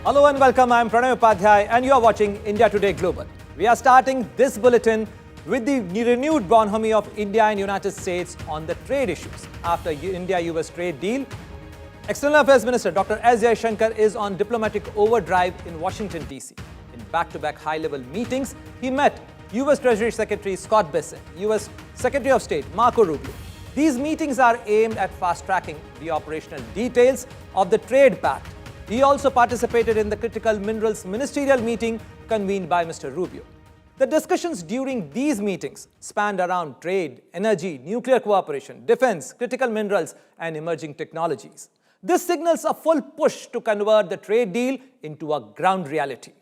Hello and welcome. I am Pranay Upadhyay and you are watching India Today Global. We are starting this bulletin with the renewed bonhomie of India and United States on the trade issues. After India-US trade deal, External Affairs Minister Dr. S. Jaishankar is on diplomatic overdrive in Washington, D.C. In back-to-back high-level meetings, he met US Treasury Secretary Scott Bessent, US Secretary of State Marco Rubio. These meetings are aimed at fast-tracking the operational details of the trade pact. He also participated in the critical minerals ministerial meeting convened by Mr. Rubio. The discussions during these meetings spanned around trade, energy, nuclear cooperation, defense, critical minerals, and emerging technologies. This signals a full push to convert the trade deal into a ground reality.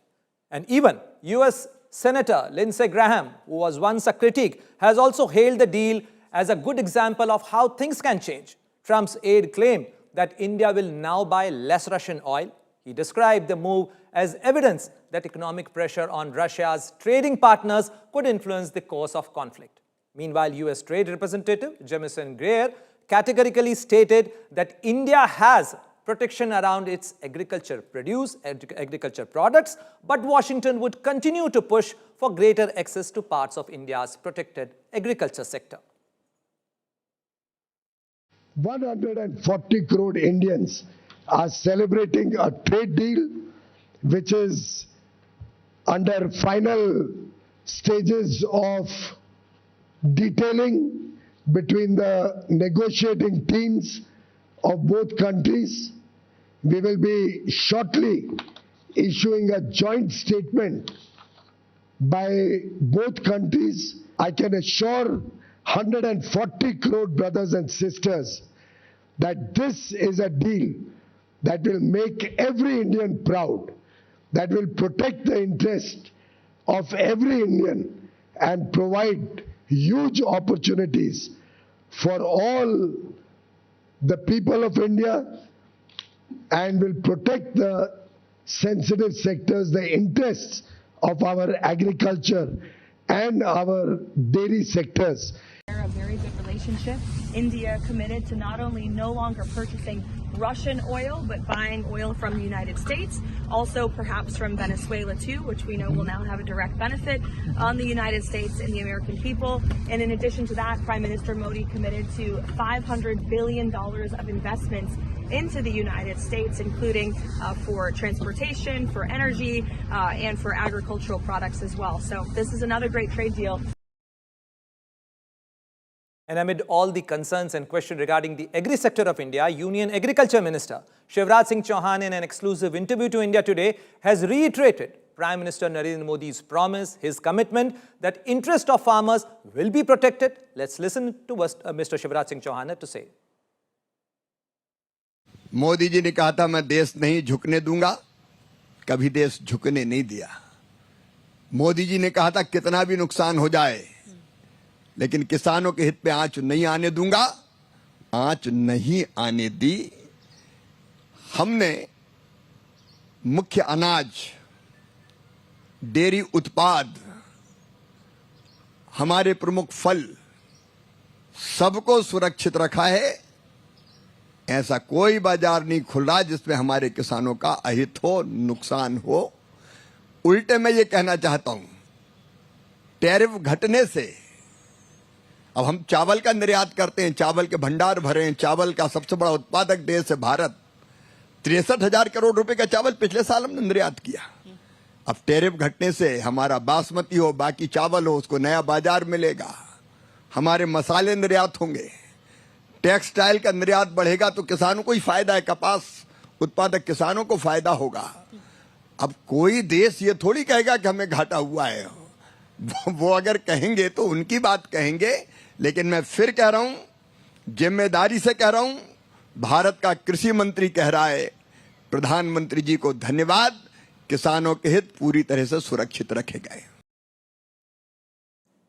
And even US Senator Lindsey Graham, who was once a critic, has also hailed the deal as a good example of how things can change. Trump's aide claimed that India will now buy less Russian oil. He described the move as evidence that economic pressure on Russia's trading partners could influence the course of conflict. Meanwhile, US Trade Representative Jamieson Greer categorically stated that India has protection around its agriculture products, but Washington would continue to push for greater access to parts of India's protected agriculture sector. 140 crore Indians are celebrating a trade deal which is under final stages of detailing between the negotiating teams of both countries. We will be shortly issuing a joint statement by both countries. I can assure 140 crore brothers and sisters that this is a deal that will make every Indian proud, that will protect the interest of every Indian and provide huge opportunities for all the people of India and will protect the sensitive sectors, the interests of our agriculture and our dairy sectors. A very good relationship. India committed to not only no longer purchasing Russian oil, but buying oil from the United States, also perhaps from Venezuela too, which we know will now have a direct benefit on the United States and the American people. And in addition to that, Prime Minister Modi committed to $500 billion of investments into the United States, including for transportation, for energy, and for agricultural products as well. So this is another great trade deal. And amid all the concerns and questions regarding the agri sector of India, Union Agriculture Minister Shivraj Singh Chouhan, in an exclusive interview to India Today, has reiterated Prime Minister Narendra Modi's promise, his commitment that interest of farmers will be protected. Let's listen to what Mr. Shivraj Singh Chouhan had to say. Modi ji ने कहा था मैं देश नहीं झुकने दूंगा, कभी देश झुकने नहीं दिया। मोदी जी ने कहा था कितना भी नुकसान हो जाए लेकिन किसानों के हित पे आंच नहीं आने दूंगा, आंच नहीं आने दी। हमने मुख्य अनाज, डेयरी उत्पाद, हमारे प्रमुख फल सबको सुरक्षित रखा है। ऐसा कोई बाजार नहीं खुल रहा जिसमें हमारे किसानों का अहित हो, नुकसान हो। उल्टे मैं ये कहना चाहता हूं, टैरिफ घटने से अब हम चावल का निर्यात करते हैं, चावल के भंडार भरे हैं, चावल का सबसे बड़ा उत्पादक देश है भारत। 63,000 करोड़ रुपए का चावल पिछले साल हमने निर्यात किया। अब टैरिफ घटने से हमारा बासमती हो, बाकी चावल हो, उसको नया बाजार मिलेगा, हमारे मसाले निर्यात होंगे, टेक्सटाइल का निर्यात बढ़ेगा तो किसानों को ही फायदा है, कपास उत्पादक किसानों को फायदा होगा। अब कोई देश ये थोड़ी कहेगा कि हमें घाटा हुआ है, वो अगर कहेंगे तो उनकी बात कहेंगे, लेकिन मैं फिर कह रहा हूं, जिम्मेदारी से कह रहा हूं, भारत का कृषि मंत्री कह रहा है, प्रधानमंत्री जी को धन्यवाद, किसानों के हित पूरी तरह से सुरक्षित रखे गए।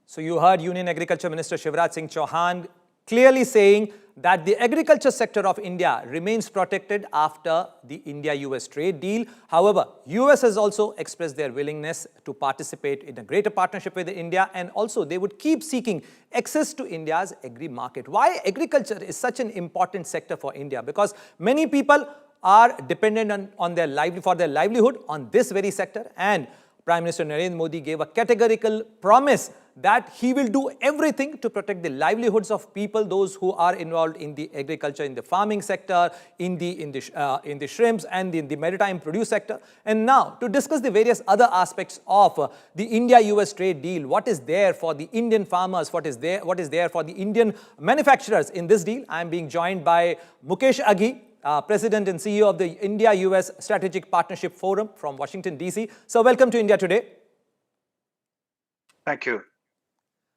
So you heard Union Agriculture Minister Shivraj Singh Chouhan clearly saying that the agriculture sector of India remains protected after the India-US trade deal. However, US has also expressed their willingness to participate in a greater partnership with India, and also they would keep seeking access to India's agri market. Why agriculture is such an important sector for India? Because many people are dependent on for their livelihood on this very sector. And Prime Minister Narendra Modi gave a categorical promise that he will do everything to protect the livelihoods of people, those who are involved in the agriculture, in the farming sector, in the shrimps and in the maritime produce sector. And now, to discuss the various other aspects of the India-US trade deal, what is there for the Indian farmers, what is there for the Indian manufacturers in this deal, I am being joined by Mukesh Aghi, President and CEO of the India-US Strategic Partnership Forum from Washington, D.C. So, welcome to India Today. Thank you.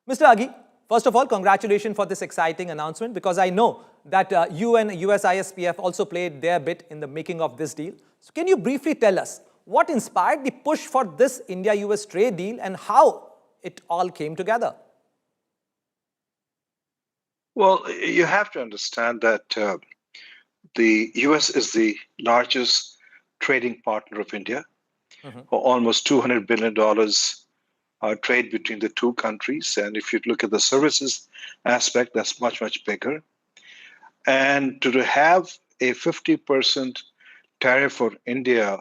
Mr. Aghi, first of all, congratulations for this exciting announcement, because I know that you and US ISPF also played their bit in the making of this deal. So, can you briefly tell us what inspired the push for this India-US trade deal and how it all came together? Well, you have to understand that the US is the largest trading partner of India, for almost $200 billion trade between the two countries. And if you look at the services aspect, that's much, much bigger. And to have a 50% tariff for India,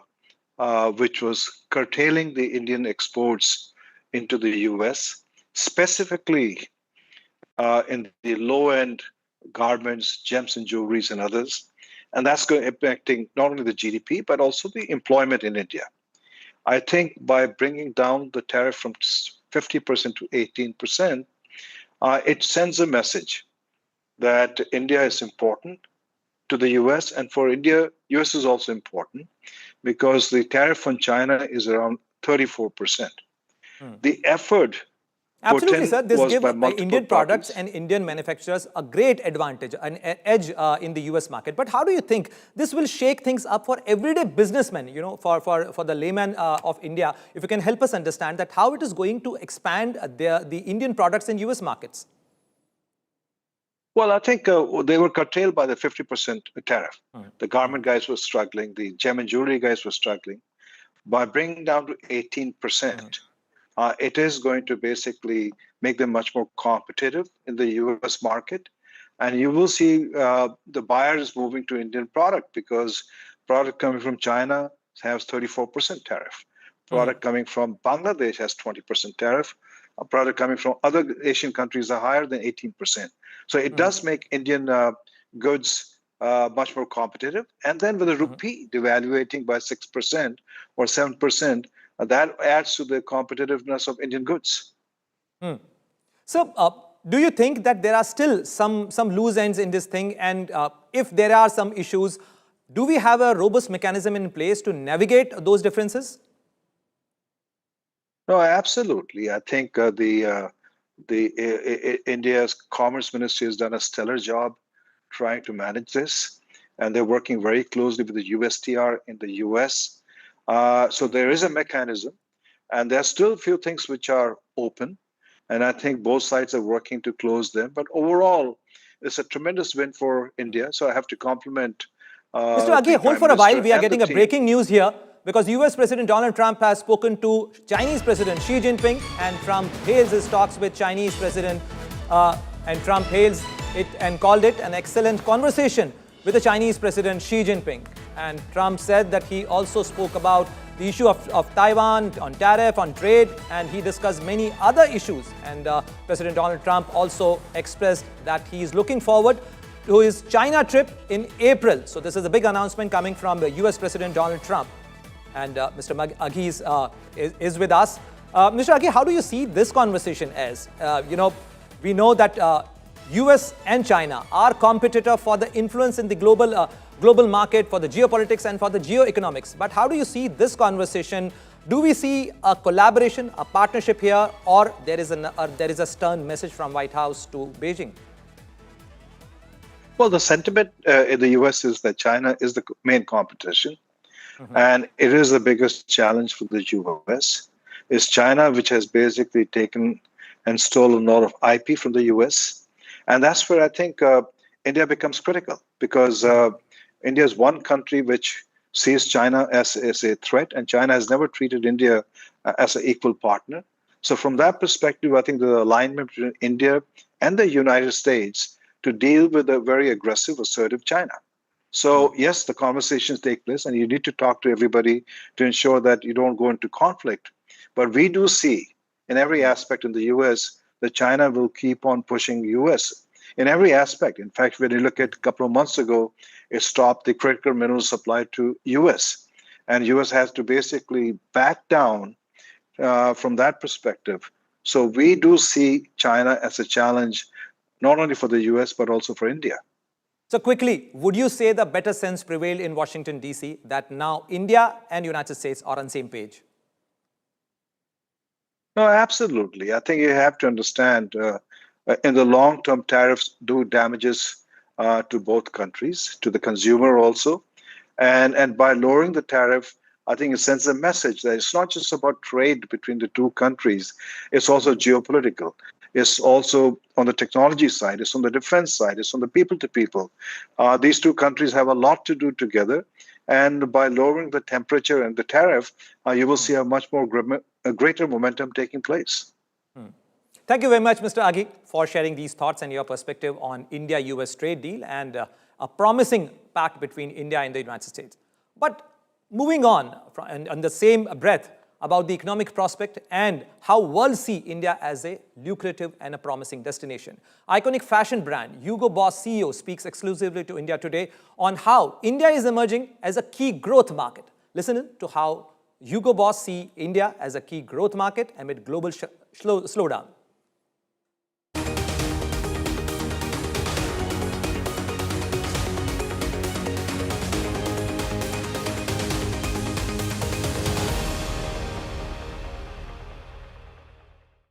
which was curtailing the Indian exports into the US, specifically in the low-end garments, gems and jewelries and others. And that's impacting not only the GDP, but also the employment in India. I think by bringing down the tariff from 50% to 18%, it sends a message that India is important to the US, and for India, US is also important because the tariff on China is around 34%. The effort Absolutely, sir. This gives Indian products parties and Indian manufacturers a great advantage, an edge in the US market. But how do you think this will shake things up for everyday businessmen, you know, for the layman of India? If you can help us understand that how it is going to expand the Indian products in US markets. Well, I think they were curtailed by the 50% tariff. The garment guys were struggling. The gem and jewelry guys were struggling. By bringing down to 18%, it is going to basically make them much more competitive in the US market. And you will see the buyers moving to Indian product because product coming from China has 34% tariff. Product coming from Bangladesh has 20% tariff. A product coming from other Asian countries are higher than 18%. So it does make Indian goods much more competitive. And then with the rupee devaluating by 6% or 7%, that adds to the competitiveness of Indian goods. So, do you think that there are still some loose ends in this thing? And if there are some issues, do we have a robust mechanism in place to navigate those differences? No, absolutely. I think India's Commerce Ministry has done a stellar job trying to manage this, and they're working very closely with the USTR in the US. So there is a mechanism, and there are still a few things which are open, and I think both sides are working to close them. But overall, it's a tremendous win for India. So I have to compliment Mr. Aghi, hold for a while. We are getting a breaking news here, because US President Donald Trump has spoken to Chinese President Xi Jinping, and Trump hails his talks with Chinese President, and Trump hails it and called it an excellent conversation with the Chinese President Xi Jinping. And Trump said that he also spoke about the issue of Taiwan, on tariff, on trade, and he discussed many other issues. And President Donald Trump also expressed that he is looking forward to his China trip in April. So this is a big announcement coming from the US President Donald Trump. And Mr. Aghi is with us. Mr. Aghi, how do you see this conversation as? We know that US and China are competitor for the influence in the global market, for the geopolitics and for the geoeconomics. But how do you see this conversation? Do we see a collaboration, a partnership here, or there is a stern message from White House to Beijing? Well, the sentiment in the US is that China is the main competition. And it is the biggest challenge for the US. It's China which has basically taken and stolen a lot of IP from the US. And that's where I think India becomes critical, because India is one country which sees China as a threat, and China has never treated India as an equal partner. So from that perspective, I think the alignment between India and the United States to deal with a very aggressive, assertive China. So yes, the conversations take place, and you need to talk to everybody to ensure that you don't go into conflict. But we do see in every aspect in the US that China will keep on pushing US in every aspect. In fact, when you look at a couple of months ago, it stopped the critical mineral supply to US. And US has to basically back down from that perspective. So we do see China as a challenge, not only for the US, but also for India. So quickly, would you say the better sense prevailed in Washington, D.C., that now India and United States are on the same page? No, absolutely. I think you have to understand in the long term, tariffs do damages to both countries, to the consumer also. And by lowering the tariff, I think it sends a message that it's not just about trade between the two countries, it's also geopolitical. It's also on the technology side, it's on the defense side, it's on the people to people. These two countries have a lot to do together. And by lowering the temperature and the tariff, you will see a much more a greater momentum taking place. Thank you very much, Mr. Aghi, for sharing these thoughts and your perspective on India-US trade deal and a promising pact between India and the United States. But moving on, the same breath, about the economic prospect and how world see India as a lucrative and a promising destination. Iconic fashion brand Hugo Boss CEO speaks exclusively to India Today on how India is emerging as a key growth market. Listen to how Hugo Boss see India as a key growth market amid global slowdown.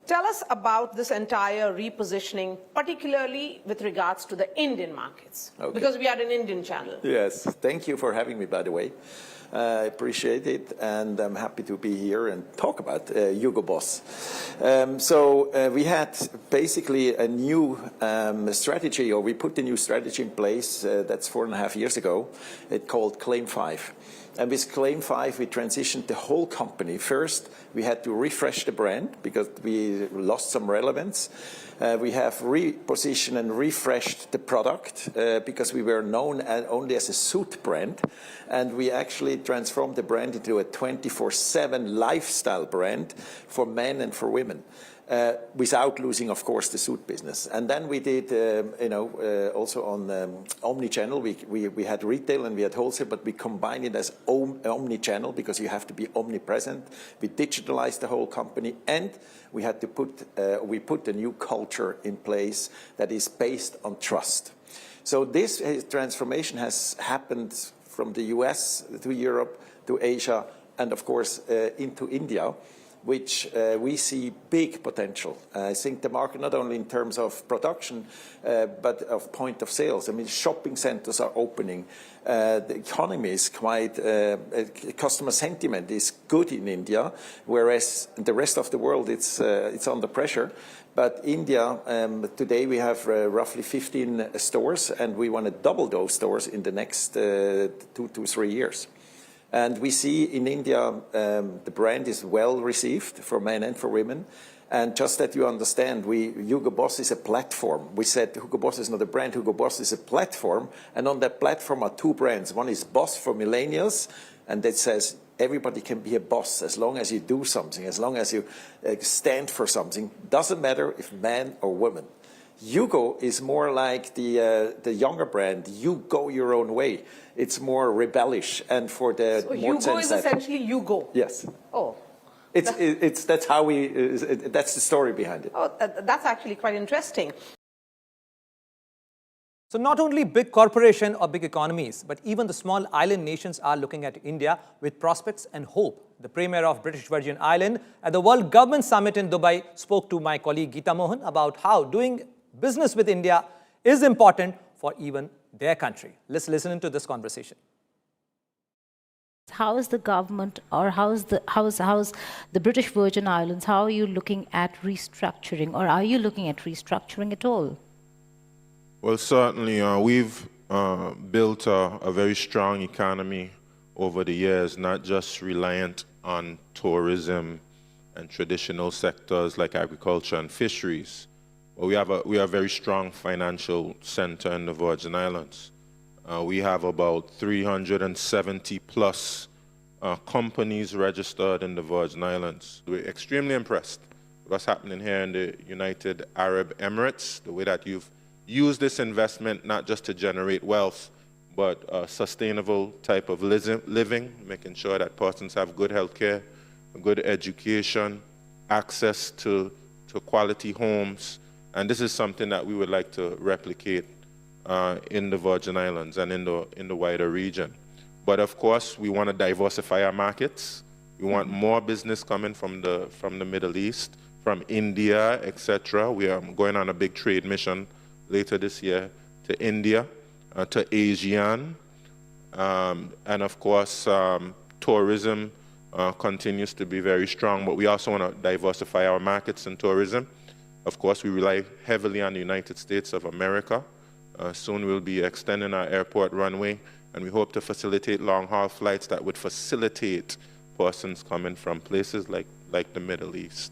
Tell us about this entire repositioning, particularly with regards to the Indian markets, because we are an Indian channel. Yes, thank you for having me, by the way. I appreciate it, and I'm happy to be here and talk about Hugo Boss. We had basically a new strategy, or we put a new strategy in place that's 4.5 years ago. It's called Claim 5. And with Claim 5, we transitioned the whole company. First, we had to refresh the brand because we lost some relevance. We have repositioned and refreshed the product because we were known only as a suit brand. And we actually transformed the brand into a 24/7 lifestyle brand for men and for women. Without losing, of course, the suit business. And then we did, also on omni-channel. We had retail and we had wholesale, but we combined it as omni-channel because you have to be omnipresent. We digitalized the whole company, and we had to put a new culture in place that is based on trust. So this transformation has happened from the US to Europe to Asia and, of course, into India, which we see big potential. I think the market, not only in terms of production, but of point of sales. I mean, shopping centers are opening. The economy is quite, customer sentiment is good in India, whereas the rest of the world, it's under pressure. But India, today we have roughly 15 stores, and we want to double those stores in the next 2 to 3 years. And we see in India, the brand is well received for men and for women. And just that you understand, Hugo Boss is a platform. We said Hugo Boss is not a brand, Hugo Boss is a platform. And on that platform are 2 brands. One is Boss for millennials, and that says everybody can be a boss as long as you do something, as long as you stand for something. Doesn't matter if man or woman. Hugo is more like the younger brand. You go your own way. It's more rebellish, and for the So more Hugo is essentially you go. Yes. Oh. That's how that's the story behind it. Oh, that's actually quite interesting. So not only big corporations or big economies, but even the small island nations are looking at India with prospects and hope. The Premier of British Virgin Island at the World Government Summit in Dubai spoke to my colleague Geeta Mohan about how doing business with India is important for even their country. Let's listen to this conversation. How is the government, or how's the British Virgin Islands, how are you looking at restructuring, or are you looking at restructuring at all? Well, certainly we've built a very strong economy over the years, not just reliant on tourism and traditional sectors like agriculture and fisheries. But we are a very strong financial center in the Virgin Islands. We have about 370 plus companies registered in the Virgin Islands. We're extremely impressed with what's happening here in the United Arab Emirates, the way that you've used this investment not just to generate wealth, but a sustainable type of living, making sure that persons have good health care, good education, access to quality homes. And this is something that we would like to replicate in the Virgin Islands and in the wider region. But of course, we want to diversify our markets. We want more business coming from the Middle East, from India, etc. We are going on a big trade mission later this year to India, to ASEAN, and of course, tourism continues to be very strong, but we also want to diversify our markets in tourism. Of course, we rely heavily on the United States of America. Soon we'll be extending our airport runway, and we hope to facilitate long-haul flights that would facilitate persons coming from places like the Middle East.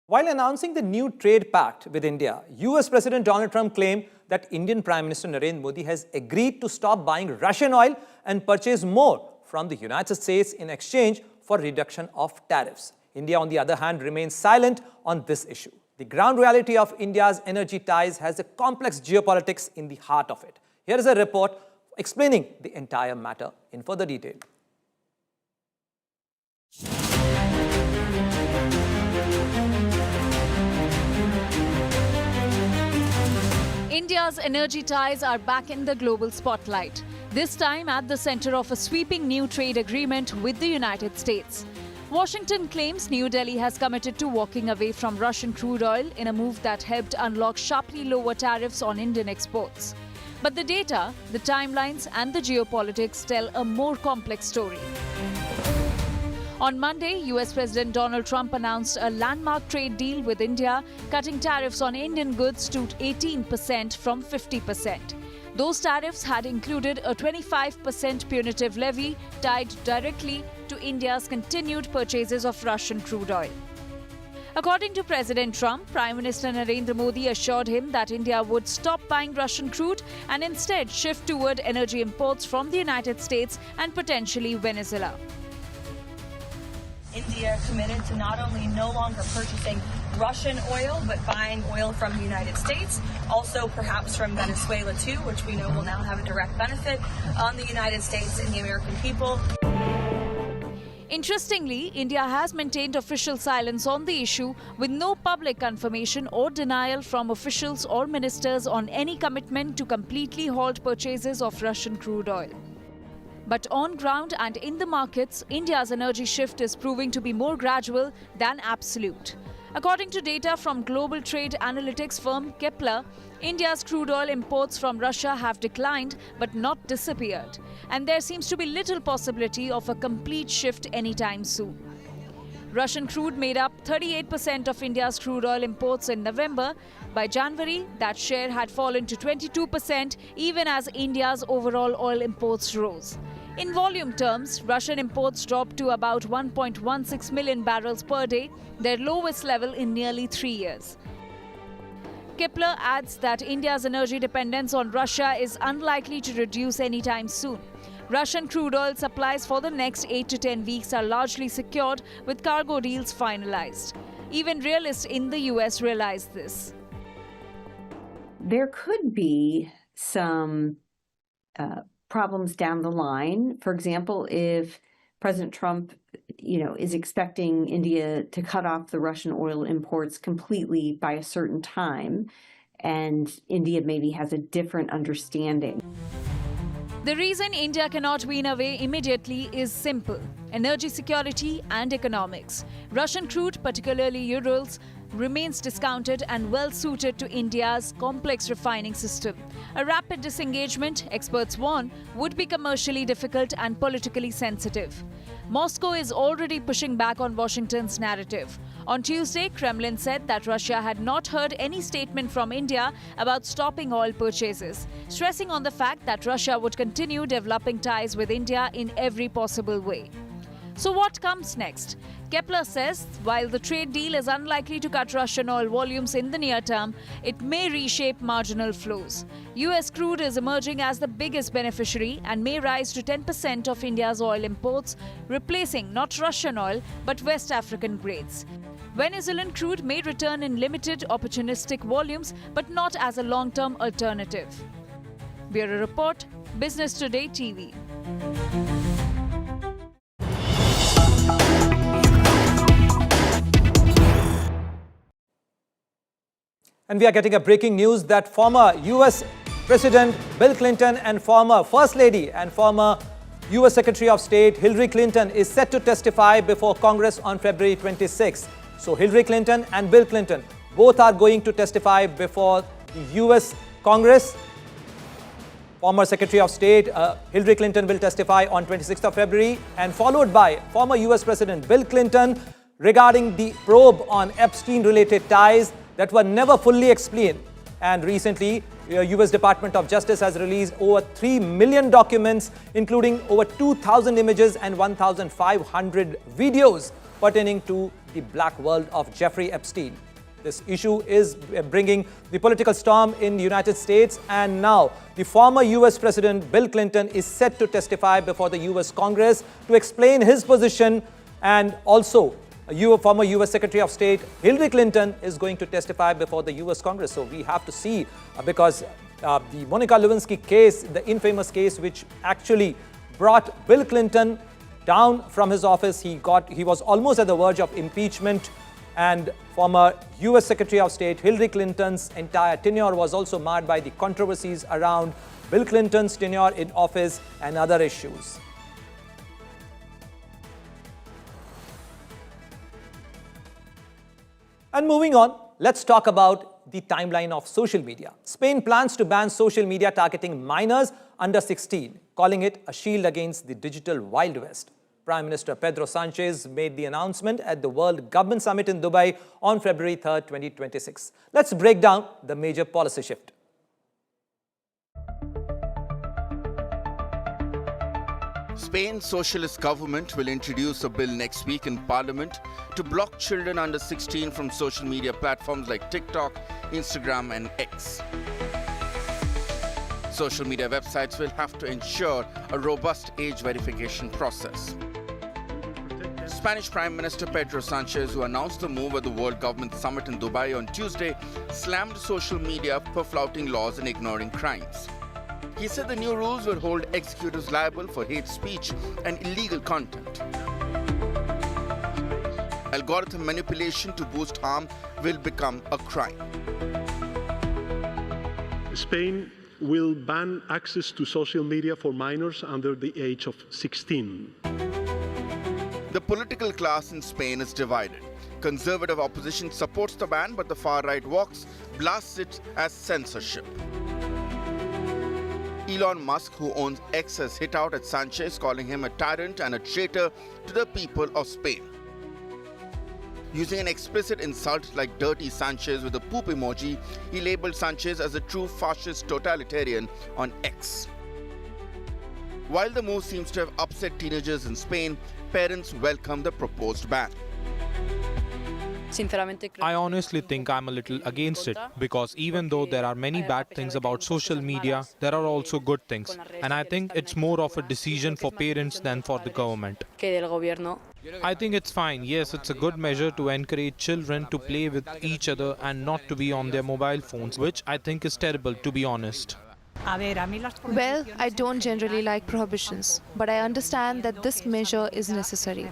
While announcing the new trade pact with India, US President Donald Trump claimed that Indian Prime Minister Narendra Modi has agreed to stop buying Russian oil and purchase more from the United States in exchange for reduction of tariffs. India, on the other hand, remains silent on this issue. The ground reality of India's energy ties has a complex geopolitics in the heart of it. Here is a report explaining the entire matter in further detail. India's energy ties are back in the global spotlight, this time at the center of a sweeping new trade agreement with the United States. Washington claims New Delhi has committed to walking away from Russian crude oil in a move that helped unlock sharply lower tariffs on Indian exports. But the data, the timelines, and the geopolitics tell a more complex story. On Monday, US President Donald Trump announced a landmark trade deal with India, cutting tariffs on Indian goods to 18% from 50%. Those tariffs had included a 25% punitive levy tied directly to India's continued purchases of Russian crude oil. According to President Trump, Prime Minister Narendra Modi assured him that India would stop buying Russian crude and instead shift toward energy imports from the United States and potentially Venezuela. India committed to not only no longer purchasing Russian oil, but buying oil from the United States, also perhaps from Venezuela too, which we know will now have a direct benefit on the United States and the American people. Interestingly, India has maintained official silence on the issue, with no public confirmation or denial from officials or ministers on any commitment to completely halt purchases of Russian crude oil. But on ground and in the markets, India's energy shift is proving to be more gradual than absolute. According to data from global trade analytics firm Kepler, India's crude oil imports from Russia have declined but not disappeared, and there seems to be little possibility of a complete shift anytime soon. Russian crude made up 38% of India's crude oil imports in November. By January, that share had fallen to 22%, even as India's overall oil imports rose. In volume terms, Russian imports dropped to about 1.16 million barrels per day, their lowest level in nearly 3 years. Kepler adds that India's energy dependence on Russia is unlikely to reduce anytime soon. Russian crude oil supplies for the next 8 to 10 weeks are largely secured, with cargo deals finalized. Even realists in the US realize this. There could be some problems down the line. For example, if President Trump, is expecting India to cut off the Russian oil imports completely by a certain time, and India maybe has a different understanding. The reason India cannot wean away immediately is simple: energy security and economics. Russian crude, particularly Urals, remains discounted and well suited to India's complex refining system. A rapid disengagement, experts warn, would be commercially difficult and politically sensitive. Moscow is already pushing back on Washington's narrative. On Tuesday, Kremlin said that Russia had not heard any statement from India about stopping oil purchases, stressing on the fact that Russia would continue developing ties with India in every possible way. So what comes next? Kepler says while the trade deal is unlikely to cut Russian oil volumes in the near term, it may reshape marginal flows. US crude is emerging as the biggest beneficiary and may rise to 10% of India's oil imports, replacing not Russian oil but West African grades. Venezuelan crude may return in limited opportunistic volumes but not as a long-term alternative. Bureau Report, Business Today TV. And we are getting a breaking news that former US President Bill Clinton and former First Lady and former US Secretary of State Hillary Clinton is set to testify before Congress on February 26. So Hillary Clinton and Bill Clinton both are going to testify before the US Congress. Former Secretary of State Hillary Clinton will testify on 26th of February and followed by former US President Bill Clinton regarding the probe on Epstein-related ties that were never fully explained. And recently, US Department of Justice has released over 3 million documents, including over 2,000 images and 1,500 videos pertaining to the black world of Jeffrey Epstein. This issue is bringing the political storm in the United States, and now the former US President Bill Clinton is set to testify before the US Congress to explain his position, and also former US Secretary of State Hillary Clinton is going to testify before the US Congress. So we have to see because the Monica Lewinsky case, the infamous case which actually brought Bill Clinton down from his office, he was almost at the verge of impeachment, and former US Secretary of State Hillary Clinton's entire tenure was also marred by the controversies around Bill Clinton's tenure in office and other issues. And moving on, let's talk about the timeline of social media. Spain plans to ban social media targeting minors under 16, calling it a shield against the digital Wild West. Prime Minister Pedro Sanchez made the announcement at the World Government Summit in Dubai on February 3rd, 2026. Let's break down the major policy shift. Spain's socialist government will introduce a bill next week in Parliament to block children under 16 from social media platforms like TikTok, Instagram and X. Social media websites will have to ensure a robust age verification process. Spanish Prime Minister Pedro Sanchez, who announced the move at the World Government Summit in Dubai on Tuesday, slammed social media for flouting laws and ignoring crimes. He said the new rules will hold executives liable for hate speech and illegal content. Algorithm manipulation to boost harm will become a crime. Spain will ban access to social media for minors under the age of 16. The political class in Spain is divided. Conservative opposition supports the ban, but the far-right Vox blasts it as censorship. Elon Musk, who owns X, has hit out at Sanchez, calling him a tyrant and a traitor to the people of Spain. Using an explicit insult like Dirty Sanchez with a poop emoji, he labeled Sanchez as a true fascist totalitarian on X. While the move seems to have upset teenagers in Spain, parents welcome the proposed ban. I honestly think I'm a little against it, because even though there are many bad things about social media, there are also good things. And I think it's more of a decision for parents than for the government. I think it's fine. Yes, it's a good measure to encourage children to play with each other and not to be on their mobile phones, which I think is terrible, to be honest. Well, I don't generally like prohibitions, but I understand that this measure is necessary.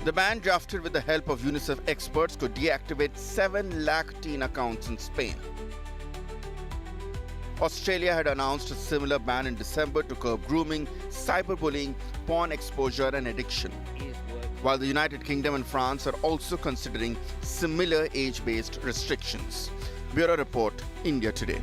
The ban, drafted with the help of UNICEF experts, could deactivate 7 lakh teen accounts in Spain. Australia had announced a similar ban in December to curb grooming, cyberbullying, porn exposure and addiction. While the United Kingdom and France are also considering similar age-based restrictions. Bureau Report, India Today.